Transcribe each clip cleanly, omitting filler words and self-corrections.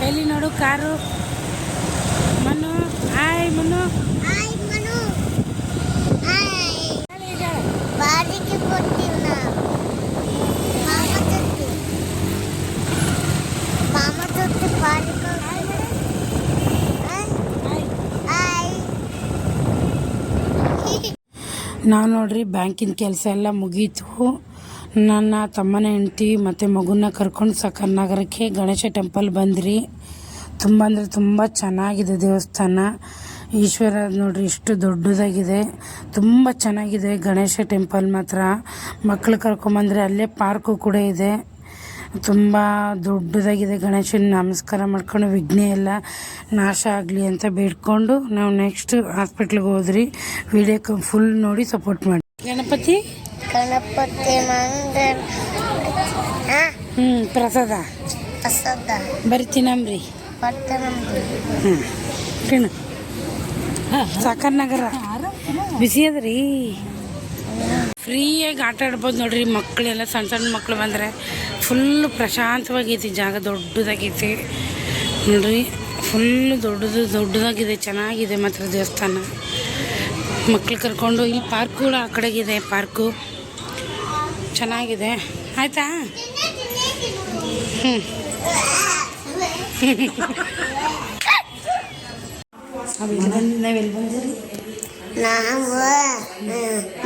ಎಲ್ಲಿ ನೋಡು car. Manu hi Manu. Hi Manu. Hi. ಬಾಡಿಗೆ ಕೊಡ್ತೀವಿ ನಾವು. ಮಾಮ ಜೊತೆ ಬಾಡಿಗೆ. ನಾವು ನೋಡ್ರಿ ಬ್ಯಾಂಕಿನ ಕೆಲಸ ಎಲ್ಲ ಮುಗೀತು. ನನ್ನ ತಮ್ಮನ ಹೆಂಡತಿ ಮತ್ತು ಮಗುನ ಕರ್ಕೊಂಡು ಸಖನ್ ನಗರಕ್ಕೆ ಗಣೇಶ ಟೆಂಪಲ್ ಬಂದ್ರಿ. ತುಂಬ ಅಂದರೆ ತುಂಬ ಚೆನ್ನಾಗಿದೆ ದೇವಸ್ಥಾನ. ಈಶ್ವರ ನೋಡ್ರಿ ಎಷ್ಟು ದೊಡ್ಡದಾಗಿದೆ, ತುಂಬ ಚೆನ್ನಾಗಿದೆ ಗಣೇಶ ಟೆಂಪಲ್ ಮಾತ್ರ. ಮಕ್ಕಳು ಕರ್ಕೊಂಬಂದರೆ ಅಲ್ಲೇ ಪಾರ್ಕು ಕೂಡ ಇದೆ, ತುಂಬ ದೊಡ್ಡದಾಗಿದೆ. ಗಣೇಶನ ನಮಸ್ಕಾರ ಮಾಡ್ಕೊಂಡು ವಿಘ್ನ ಎಲ್ಲ ನಾಶ ಆಗಲಿ ಅಂತ ಬೇಡ್ಕೊಂಡು ನಾವು ನೆಕ್ಸ್ಟ್ ಹಾಸ್ಪಿಟ್ಲಿಗೆ ಹೋದ್ರಿ. ವಿಡಿಯೋ ಫುಲ್ ನೋಡಿ ಸಪೋರ್ಟ್ ಮಾಡಿ. ಗಣಪತಿ ಮಂಗಲ್ ಪ್ರಸಾದ ಬರೀ ತಿನ್ನಮ್ರಿ. ತಿನ್ನು. ಸಾಕರ್ ನಗರ ಬಿಸಿ ಅದ್ರಿ, ಫ್ರೀಯಾಗಿ ಆಟ ಆಡ್ಬೋದು ನೋಡ್ರಿ. ಮಕ್ಕಳೆಲ್ಲ ಸಣ್ಣ ಸಣ್ಣ ಮಕ್ಕಳು ಬಂದರೆ ಫುಲ್ಲು ಪ್ರಶಾಂತವಾಗೈತಿ, ಜಾಗ ದೊಡ್ಡದಾಗೈತಿ ನೋಡ್ರಿ. ಫುಲ್ಲು ದೊಡ್ಡದಾಗಿದೆ, ಚೆನ್ನಾಗಿದೆ ಮಾತ್ರ ದೇವಸ್ಥಾನ. ಮಕ್ಳು ಕರ್ಕೊಂಡು ಇಲ್ಲಿ ಪಾರ್ಕ್ ಕೂಡ ಆ ಕಡೆಗಿದೆ, ಪಾರ್ಕು ಚೆನ್ನಾಗಿದೆ. ಆಯಿತಾ? ನಾವೆಲ್ಲಿ ಬಂದಿರಿ? ನಾವು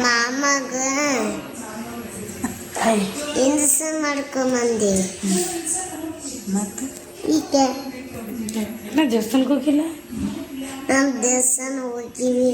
ಮಾಮಗ ಇಂಜೆಕ್ಷನ್ ಮಾಡ್ಕೊಂಬಂದಿ. ಮತ್ತು ಈಗ ನಾ ದೇವಸ್ಥಾನಕ್ಕೆ ಹೋಗಿಲ್ಲ. ನಾವು ದೇವಸ್ಥಾನ ಹೋಗಿವಿ.